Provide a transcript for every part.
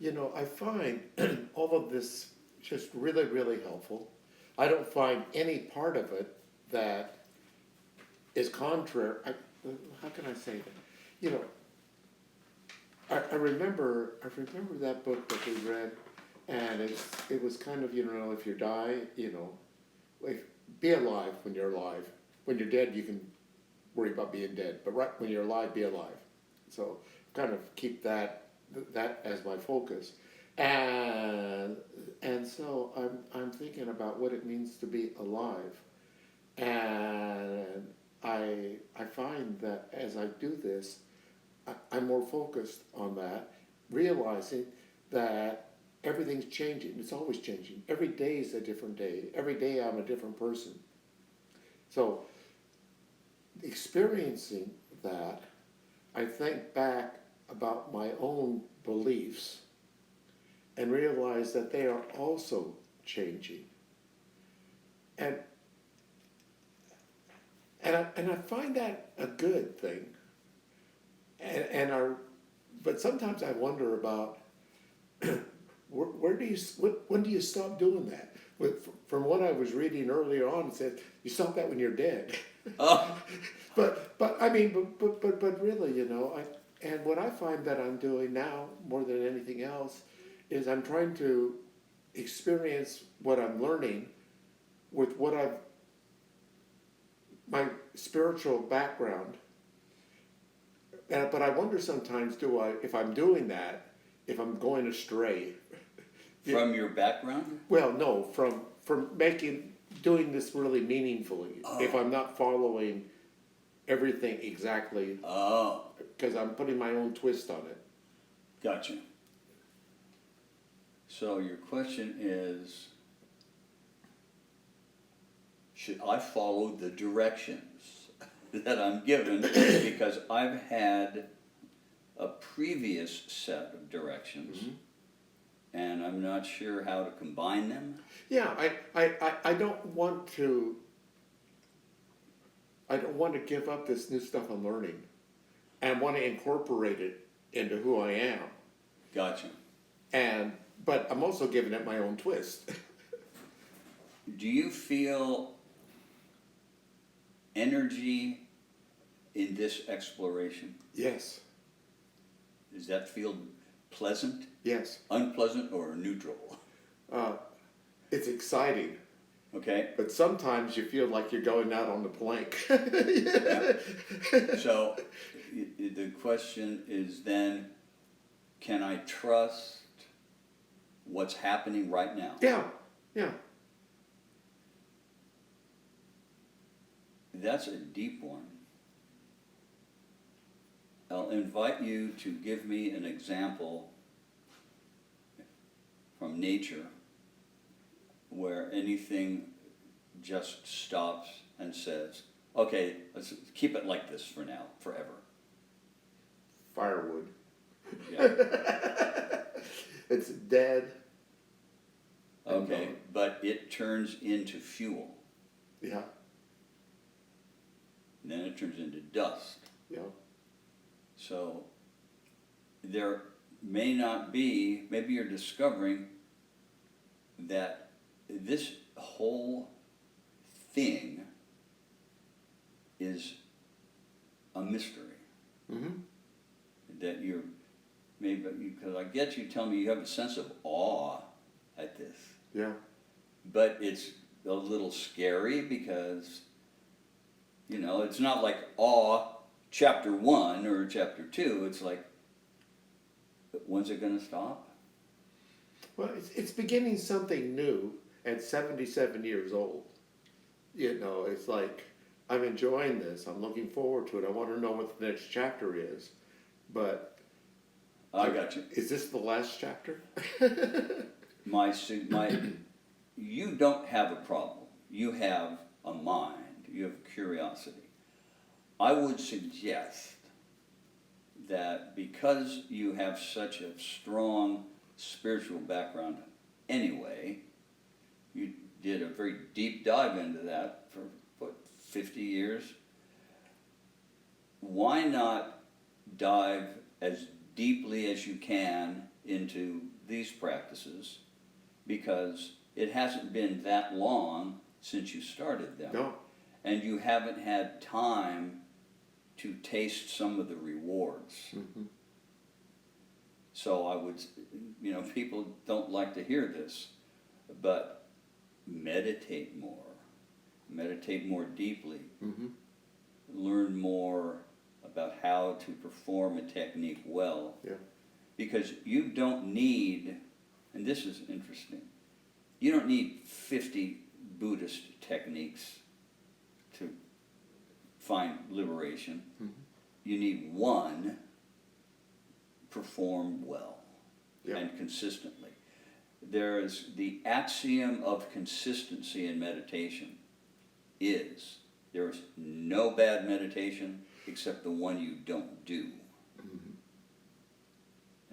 I find all of this just really, really helpful. I don't find any part of it that is contrary. How can I say that? You know, I remember that book that we read, and it was kind of, if you die, like, be alive when you're alive. When you're dead, you can worry about being dead, but right when you're alive, be alive. So kind of keep that as my focus, and so I'm thinking about what it means to be alive, and I find that as I do this, I'm more focused on that, realizing that everything's changing. It's always changing. Every day is a different day. Every day I'm a different person. So experiencing that, I think back about my own beliefs and realize that they are also changing. And I find that a good thing. But sometimes I wonder about when do you stop doing that? From what I was reading earlier on, it said you stop that when you're dead. Oh, but I mean, but really, and what I find that I'm doing now more than anything else is I'm trying to experience what I'm learning with my spiritual background. But I wonder sometimes, if I'm doing that, if I'm going astray. from your background? Well, no, from doing this really meaningfully. Oh. If I'm not following everything exactly, Oh, because I'm putting my own twist on it. gotcha. So your question is, should I follow the directions that I'm given because I've had a previous set of directions, and I'm not sure how to combine them? Yeah, I don't want to. I don't want to give up this new stuff I'm learning, and want to incorporate it into who I am. Gotcha. But I'm also giving it my own twist. Do you feel energy in this exploration? Yes. Does that feel pleasant, Yes. unpleasant, or neutral? It's exciting. Okay. But sometimes you feel like you're going out on the plank. Yeah. So the question is then, can I trust what's happening right now? Yeah, yeah. That's a deep one. I'll invite you to give me an example from nature where anything just stops and says, okay, let's keep it like this for now, forever. Firewood. Yeah. It's dead. Okay, but it turns into fuel. Yeah, And then it turns into dust. yeah. So there may not be, maybe you're discovering that this whole thing is a mystery. Mm-hmm. That you're, maybe, because I get you telling me you have a sense of awe at this. Yeah. But it's a little scary because, it's not like awe chapter 1 or chapter 2. It's like, when's it going to stop? Well, it's beginning something new at 77 years old. It's like, I'm enjoying this. I'm looking forward to it. I want to know what the next chapter is. But I got you. Is this the last chapter? You don't have a problem. You have a mind. You have curiosity. I would suggest that because you have such a strong spiritual background anyway, you did a very deep dive into that for 50 years. Why not dive as deeply as you can into these practices, because it hasn't been that long since you started them. No. And you haven't had time to taste some of the rewards. Mm-hmm. So I would, people don't like to hear this, but meditate more deeply, Mm-hmm. learn more about how to perform a technique well. Yeah. Because you don't need, and this is interesting, you don't need 50 Buddhist techniques to find liberation. Mm-hmm. You need one performed well, Yeah. and consistently. There is the axiom of consistency in meditation is there is no bad meditation except the one you don't do. Mm-hmm.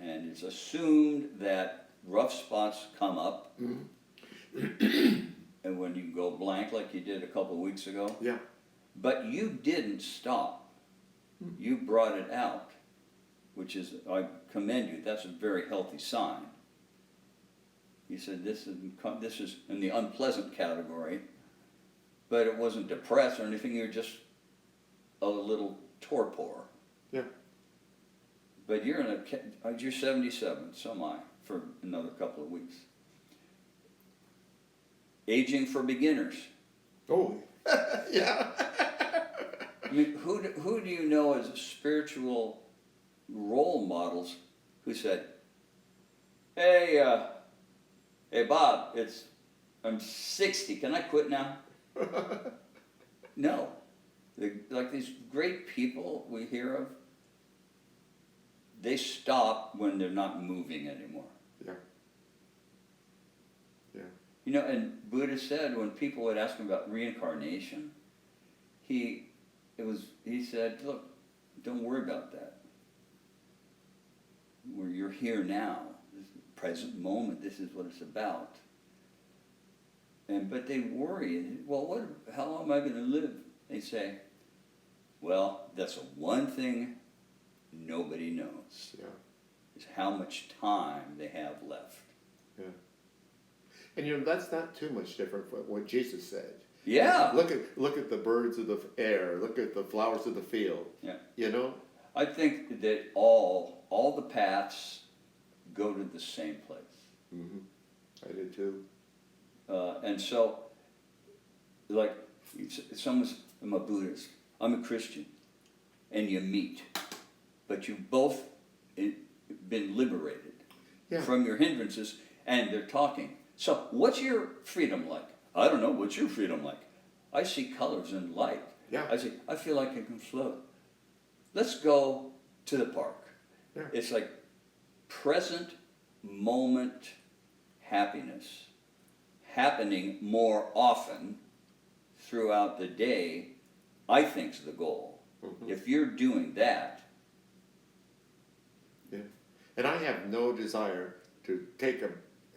And it's assumed that rough spots come up, Mm-hmm. and when you go blank like you did a couple of weeks ago, Yeah. but you didn't stop. You brought it out, which is, I commend you, that's a very healthy sign. You said this is in the unpleasant category, but it wasn't depressed or anything, you're just a little torpor. Yeah. But you're 77, so am I, for another couple of weeks. Aging for beginners. Oh, yeah. I mean, who do you know as spiritual role models who said, hey Bob, I'm 60, can I quit now? No. Like these great people we hear of, they stop when they're not moving anymore. Yeah. Yeah. And Buddha said when people would ask him about reincarnation, he said, look, don't worry about that. Where you're here now, this present moment, this is what it's about. But they worry, well, how long am I going to live? They say, well, that's the one thing nobody knows, Yeah. is how much time they have left. Yeah. And that's not too much different from what Jesus said. Yeah. Look at the birds of the air. Look at the flowers of the field. Yeah. I think that all the paths go to the same place. Mm-hmm. I did too. And so, like, I'm a Buddhist, I'm a Christian, and you meet, but you've both been liberated from your hindrances, and they're talking. So, what's your freedom like? I don't know, what's your freedom like? I see colors and light. Yeah. I feel like I can float. Let's go to the park. Yeah. It's like present moment happiness happening more often throughout the day, I think is the goal. Mm-hmm. If you're doing that. Yeah. And I have no desire to take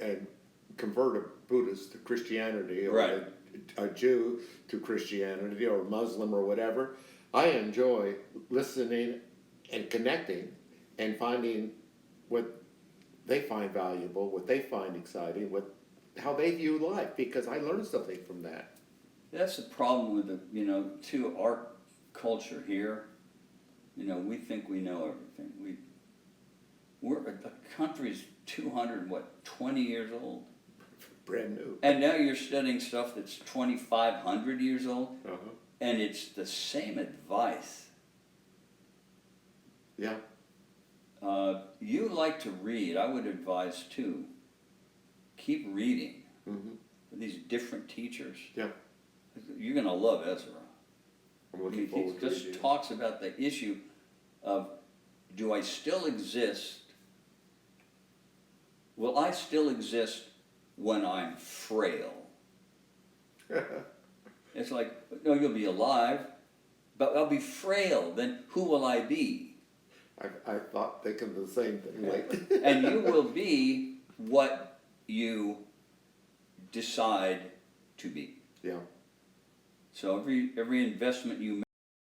and convert a Buddhist to Christianity, or a Jew to Christianity, or a Muslim or whatever. I enjoy listening and connecting and finding what they find valuable, what they find exciting, how they view life, because I learned something from that. That's the problem with to our culture here. We think we know everything. The country's 20 years old. Brand new. And now you're studying stuff that's 2,500 years old, Uh-huh. and it's the same advice. Yeah. You like to read, I would advise too. Keep reading. Mm-hmm. These different teachers. Yeah. You're going to love Ezra. I'm looking forward to He just reading. talks about the issue of, do I still exist? Will I still exist when I'm frail? It's like, no, you'll be alive, but I'll be frail. Then who will I be? I thought thinking the same thing. Like. And you will be what you decide to be. Yeah. So every investment you